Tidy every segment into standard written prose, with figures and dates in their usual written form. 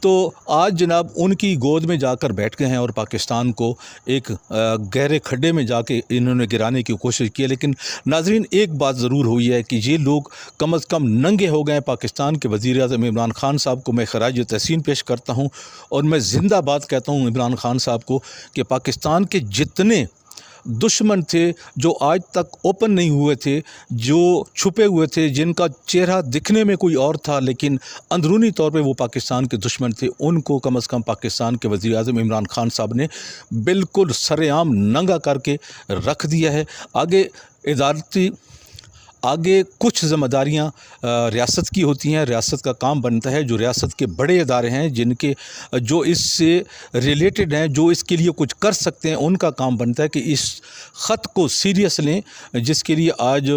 تو آج جناب ان کی گود میں جا کر بیٹھ گئے ہیں اور پاکستان کو ایک گہرے کھڈے میں جا کے انہوں نے گرانے کی کوشش کی ہے۔ لیکن ناظرین ایک بات ضرور ہوئی ہے کہ یہ لوگ کم از کم ننگے ہو گئے ہیں۔ پاکستان کے وزیر اعظم عمران خان صاحب کو میں خراج تحسین پیش کرتا ہوں اور میں زندہ باد کہتا ہوں عمران خان صاحب کو کہ پاکستان کے جتنے دشمن تھے جو آج تک اوپن نہیں ہوئے تھے، جو چھپے ہوئے تھے، جن کا چہرہ دکھنے میں کوئی اور تھا لیکن اندرونی طور پہ وہ پاکستان کے دشمن تھے، ان کو کم از کم پاکستان کے وزیر اعظم عمران خان صاحب نے بالکل سر عام ننگا کر کے رکھ دیا ہے۔ آگے کچھ ذمہ داریاں ریاست کی ہوتی ہیں، ریاست کا کام بنتا ہے، جو ریاست کے بڑے ادارے ہیں جو اس سے ریلیٹڈ ہیں، جو اس کے لیے کچھ کر سکتے ہیں، ان کا کام بنتا ہے کہ اس خط کو سیریس لیں، جس کے لیے آج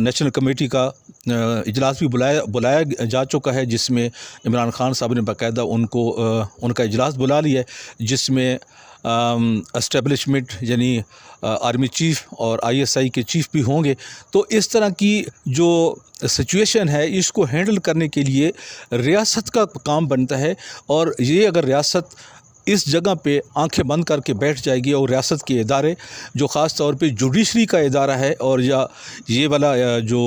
نیشنل کمیٹی کا اجلاس بھی بلایا جا چکا ہے، جس میں عمران خان صاحب نے باقاعدہ ان کا اجلاس بلا لیا ہے، جس میں اسٹیبلشمنٹ یعنی آرمی چیف اور ISI کے چیف بھی ہوں گے۔ تو اس طرح کی جو سچویشن ہے اس کو ہینڈل کرنے کے لیے ریاست کا کام بنتا ہے، اور یہ اگر ریاست اس جگہ پہ آنکھیں بند کر کے بیٹھ جائے گی اور ریاست کے ادارے جو خاص طور پہ جوڈیشری کا ادارہ ہے اور یا یہ والا جو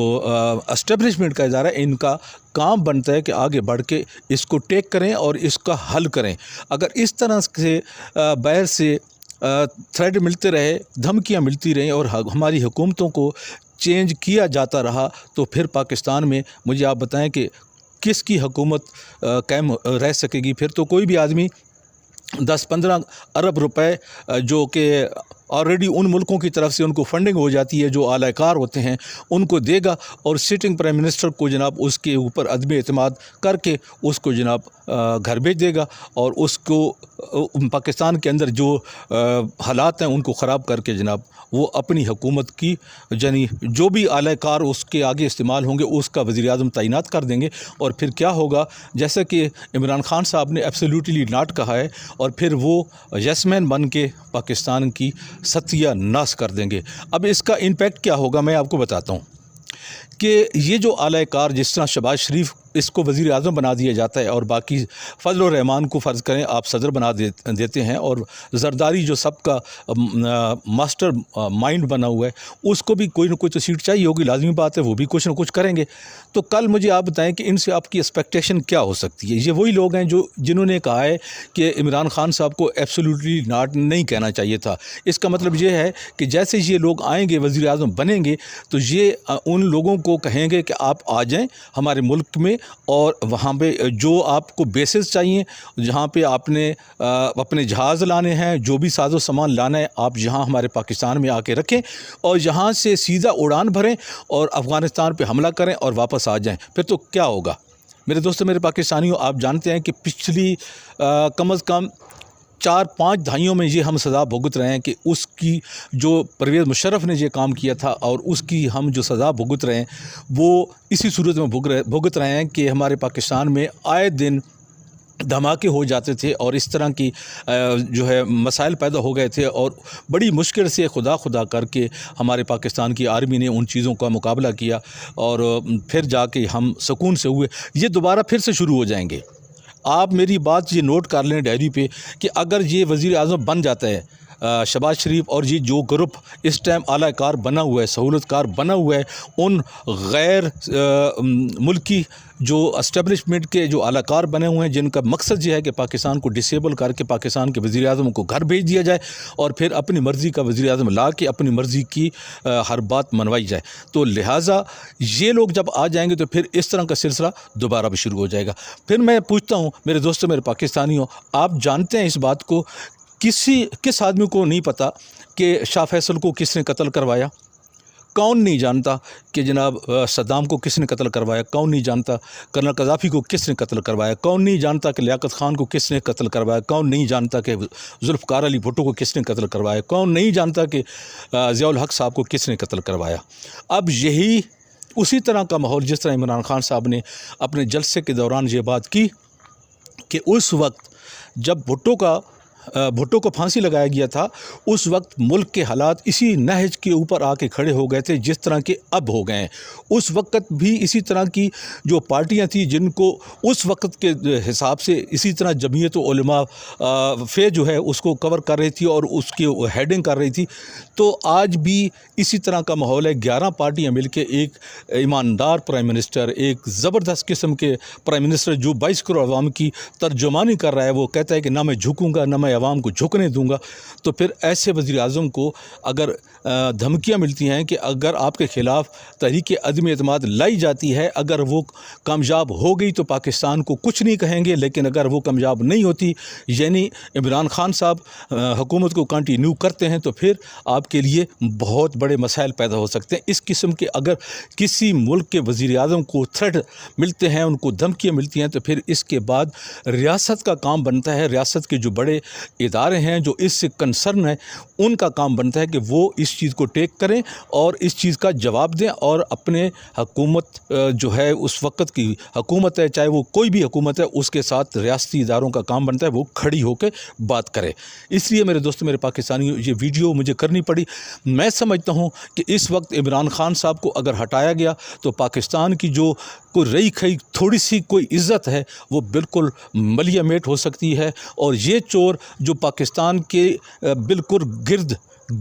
اسٹیبلشمنٹ کا ادارہ ہے، ان کا کام بنتا ہے کہ آگے بڑھ کے اس کو ٹیک کریں اور اس کا حل کریں۔ اگر اس طرح سے باہر سے تھریٹ ملتے رہے، دھمکیاں ملتی رہیں اور ہماری حکومتوں کو چینج کیا جاتا رہا تو پھر پاکستان میں مجھے آپ بتائیں کہ کس کی حکومت قائم رہ سکے گی؟ پھر تو کوئی بھی آدمی 10-15 ارب روپے جو کہ آلریڈی ان ملکوں کی طرف سے ان کو فنڈنگ ہو جاتی ہے، جو اعلی کار ہوتے ہیں، ان کو دے گا اور سٹنگ پرائم منسٹر کو جناب اس کے اوپر عدم اعتماد کر کے اس کو جناب گھر بھیج دے گا اور اس کو پاکستان کے اندر جو حالات ہیں ان کو خراب کر کے جناب وہ اپنی حکومت کی یعنی جو بھی اعلی کار اس کے آگے استعمال ہوں گے اس کا وزیر اعظم تعینات کر دیں گے، اور پھر کیا ہوگا جیسا کہ عمران خان صاحب نے ایبسلیوٹلی ناٹ کہا ہے، اور پھر وہ یس مین بن کے پاکستان کی ستیہ ناش کر دیں گے۔ اب اس کا امپیکٹ کیا ہوگا میں آپ کو بتاتا ہوں کہ یہ جو اعلی کار جس طرح شہباز شریف اس کو وزیر اعظم بنا دیا جاتا ہے اور باقی فضل الرحمان کو فرض کریں آپ صدر بنا دیتے ہیں، اور زرداری جو سب کا ماسٹر مائنڈ بنا ہوا ہے اس کو بھی کوئی نہ کوئی تو سیٹ چاہیے ہوگی، لازمی بات ہے، وہ بھی کچھ نہ کچھ کریں گے۔ تو کل مجھے آپ بتائیں کہ ان سے آپ کی ایکسپیکٹیشن کیا ہو سکتی ہے؟ یہ وہی لوگ ہیں جنہوں نے کہا ہے کہ عمران خان صاحب کو ایبسلیوٹلی ناٹ نہیں کہنا چاہیے تھا۔ اس کا مطلب یہ ہے کہ جیسے یہ لوگ آئیں گے وزیر اعظم بنیں گے تو یہ ان لوگوں کو کہیں گے کہ آپ آ جائیں ہمارے ملک میں، اور وہاں پہ جو آپ کو بیسز چاہیے، جہاں پہ آپ نے اپنے جہاز لانے ہیں، جو بھی ساز و سامان لانا ہے، آپ یہاں ہمارے پاکستان میں آ کے رکھیں اور یہاں سے سیدھا اڑان بھریں اور افغانستان پہ حملہ کریں اور واپس آ جائیں۔ پھر تو کیا ہوگا میرے دوستو، میرے پاکستانیوں؟ آپ جانتے ہیں کہ پچھلی کم از کم 4-5 دہائیوں میں یہ ہم سزا بھگت رہے ہیں کہ اس کی جو پرویز مشرف نے یہ کام کیا تھا اور اس کی ہم جو سزا بھگت رہے ہیں وہ اسی صورت میں بھگت رہے ہیں کہ ہمارے پاکستان میں آئے دن دھماکے ہو جاتے تھے اور اس طرح کی جو ہے مسائل پیدا ہو گئے تھے، اور بڑی مشکل سے خدا کر کے ہمارے پاکستان کی آرمی نے ان چیزوں کا مقابلہ کیا اور پھر جا کے ہم سکون سے ہوئے۔ یہ دوبارہ پھر سے شروع ہو جائیں گے۔ آپ میری بات یہ نوٹ کر لیں ڈائری پہ کہ اگر یہ وزیر اعظم بن جاتا ہے شہباز شریف اور یہ جو گروپ اس ٹائم اعلی کار بنا ہوا ہے، سہولت کار بنا ہوا ہے، ان غیر ملکی جو اسٹیبلشمنٹ کے جو اعلی کار بنے ہوئے ہیں جن کا مقصد یہ ہے کہ پاکستان کو ڈسیبل کر کے پاکستان کے وزیر اعظم کو گھر بھیج دیا جائے اور پھر اپنی مرضی کا وزیر اعظم لا کے اپنی مرضی کی ہر بات منوائی جائے، تو لہٰذا یہ لوگ جب آ جائیں گے تو پھر اس طرح کا سلسلہ دوبارہ بھی شروع ہو جائے گا۔ پھر میں پوچھتا ہوں میرے دوستوں، میرے پاکستانیوں، آپ جانتے ہیں اس بات کو، کس آدمی کو نہیں پتہ کہ شاہ فیصل کو کس نے قتل کروایا؟ کون نہیں جانتا کہ جناب صدام کو کس نے قتل کروایا؟ کون نہیں جانتا کرنل قذافی کو کس نے قتل کروایا؟ کون نہیں جانتا کہ لیاقت خان کو کس نے قتل کروایا؟ کون نہیں جانتا کہ ذوالفقار علی بھٹو کو کس نے قتل کروایا؟ کون نہیں جانتا کہ ضیاء الحق صاحب کو کس نے قتل کروایا؟ اب یہی اسی طرح کا ماحول جس طرح عمران خان صاحب نے اپنے جلسے کے دوران یہ بات کی کہ اس وقت جب بھٹو کا بھٹو کو پھانسی لگایا گیا تھا اس وقت ملک کے حالات اسی نہج کے اوپر آ کے کھڑے ہو گئے تھے جس طرح کے اب ہو گئے ہیں۔ اس وقت بھی اسی طرح کی جو پارٹیاں تھیں جن کو اس وقت کے حساب سے اسی طرح جمعیت علماء فے جو ہے اس کو کور کر رہی تھی اور اس کی ہیڈنگ کر رہی تھی، تو آج بھی اسی طرح کا ماحول ہے۔ 11 پارٹیاں مل کے ایک ایماندار پرائم منسٹر، ایک زبردست قسم کے پرائم منسٹر جو 22 کروڑ عوام کی ترجمانی کر رہا ہے، وہ کہتا ہے کہ نہ میں جھکوں گا نہ میں عوام کو جھکنے دوں گا، تو پھر ایسے وزیر اعظم کو اگر دھمکیاں ملتی ہیں کہ اگر آپ کے خلاف تحریک عدم اعتماد لائی جاتی ہے، اگر وہ کامیاب ہو گئی تو پاکستان کو کچھ نہیں کہیں گے، لیکن اگر وہ کامیاب نہیں ہوتی، یعنی عمران خان صاحب حکومت کو کنٹینیو کرتے ہیں، تو پھر آپ کے لیے بہت بڑے مسائل پیدا ہو سکتے ہیں۔ اس قسم کے اگر کسی ملک کے وزیر اعظم کو تھریٹ ملتے ہیں، ان کو دھمکیاں ملتی ہیں، تو پھر اس کے بعد ریاست کا کام بنتا ہے، ریاست کے جو بڑے ادارے ہیں جو اس سے کنسرن ہیں، ان کا کام بنتا ہے کہ وہ اس چیز کو ٹیک کریں اور اس چیز کا جواب دیں، اور اپنے حکومت جو ہے اس وقت کی حکومت ہے، چاہے وہ کوئی بھی حکومت ہے، اس کے ساتھ ریاستی اداروں کا کام بنتا ہے وہ کھڑی ہو کے بات کرے۔ اس لیے میرے دوستو، میرے پاکستانیوں، یہ ویڈیو مجھے کرنی پڑی۔ میں سمجھتا ہوں کہ اس وقت عمران خان صاحب کو اگر ہٹایا گیا تو پاکستان کی جو کوئی رہی کھئی تھوڑی سی کوئی عزت ہے وہ بالکل ملیہ میٹ ہو سکتی ہے، اور یہ چور جو پاکستان کے بالکل گرد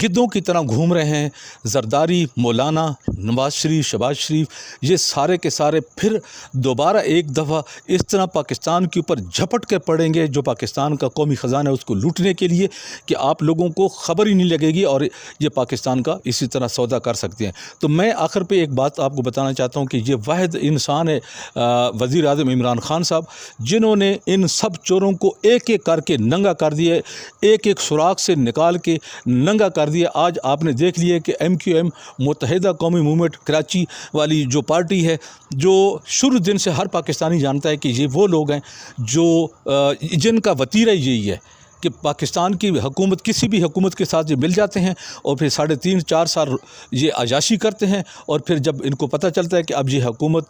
گدوں کی طرح گھوم رہے ہیں، زرداری، مولانا، نواز شریف، شہباز شریف، یہ سارے کے سارے پھر دوبارہ ایک دفعہ اس طرح پاکستان کے اوپر جھپٹ کے پڑیں گے، جو پاکستان کا قومی خزانہ ہے اس کو لوٹنے کے لیے، کہ آپ لوگوں کو خبر ہی نہیں لگے گی، اور یہ پاکستان کا اسی طرح سودا کر سکتے ہیں۔ تو میں آخر پہ ایک بات آپ کو بتانا چاہتا ہوں کہ یہ واحد انسان ہے وزیر اعظم عمران خان صاحب، جنہوں نے ان سب چوروں کو ایک ایک کر کے ننگا کر دیا، ایک ایک سوراخ سے نکال کے ننگا کر دیا۔ آج آپ نے دیکھ لیا کہ MQM متحدہ قومی موومنٹ کراچی والی جو پارٹی ہے، جو شروع دن سے ہر پاکستانی جانتا ہے کہ یہ وہ لوگ ہیں جو جن کا وتیرہ یہی ہے کہ پاکستان کی حکومت، کسی بھی حکومت کے ساتھ یہ مل جاتے ہیں اور پھر 3.5-4 سال یہ عیاشی کرتے ہیں، اور پھر جب ان کو پتہ چلتا ہے کہ اب یہ حکومت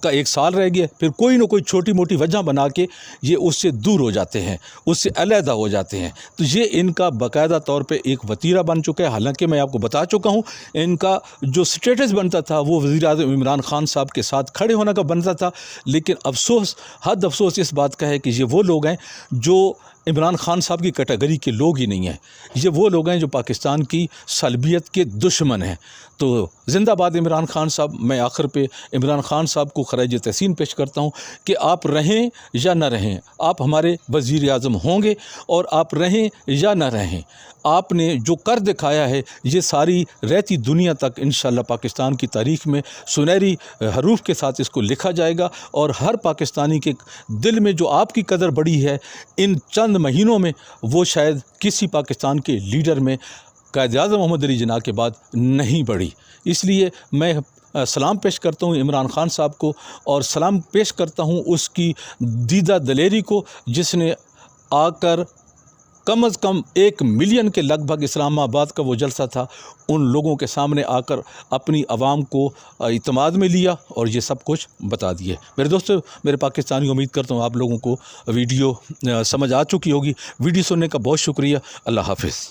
کا 1 سال رہ گیا، پھر کوئی نہ کوئی چھوٹی موٹی وجہ بنا کے یہ اس سے دور ہو جاتے ہیں، اس سے علیحدہ ہو جاتے ہیں۔ تو یہ ان کا باقاعدہ طور پہ ایک وتیرہ بن چکا ہے۔ حالانکہ میں آپ کو بتا چکا ہوں ان کا جو سٹیٹس بنتا تھا وہ وزیر اعظم عمران خان صاحب کے ساتھ کھڑے ہونے کا بنتا تھا، لیکن افسوس، حد افسوس اس بات کا ہے کہ یہ وہ لوگ ہیں جو عمران خان صاحب کی کیٹیگری کے لوگ ہی نہیں ہیں، یہ وہ لوگ ہیں جو پاکستان کی سلبیت کے دشمن ہیں۔ تو زندہ باد عمران خان صاحب۔ میں آخر پہ عمران خان صاحب کو خراج تحسین پیش کرتا ہوں کہ آپ رہیں یا نہ رہیں، آپ ہمارے وزیر اعظم ہوں گے، اور آپ رہیں یا نہ رہیں، آپ نے جو کر دکھایا ہے یہ ساری رہتی دنیا تک انشاءاللہ پاکستان کی تاریخ میں سنہری حروف کے ساتھ اس کو لکھا جائے گا، اور ہر پاکستانی کے دل میں جو آپ کی قدر بڑی ہے ان چند مہینوں میں، وہ شاید کسی پاکستان کے لیڈر میں قائد اعظم محمد علی جناح کے بعد نہیں بڑھی۔ اس لیے میں سلام پیش کرتا ہوں عمران خان صاحب کو، اور سلام پیش کرتا ہوں اس کی دیدہ دلیری کو، جس نے آ کر کم از کم 1 ملین کے لگ بھگ اسلام آباد کا وہ جلسہ تھا، ان لوگوں کے سامنے آ کر اپنی عوام کو اعتماد میں لیا اور یہ سب کچھ بتا دیے۔ میرے دوستو، میرے پاکستانی، امید کرتا ہوں آپ لوگوں کو ویڈیو سمجھ آ چکی ہوگی۔ ویڈیو سننے کا بہت شکریہ۔ اللہ حافظ۔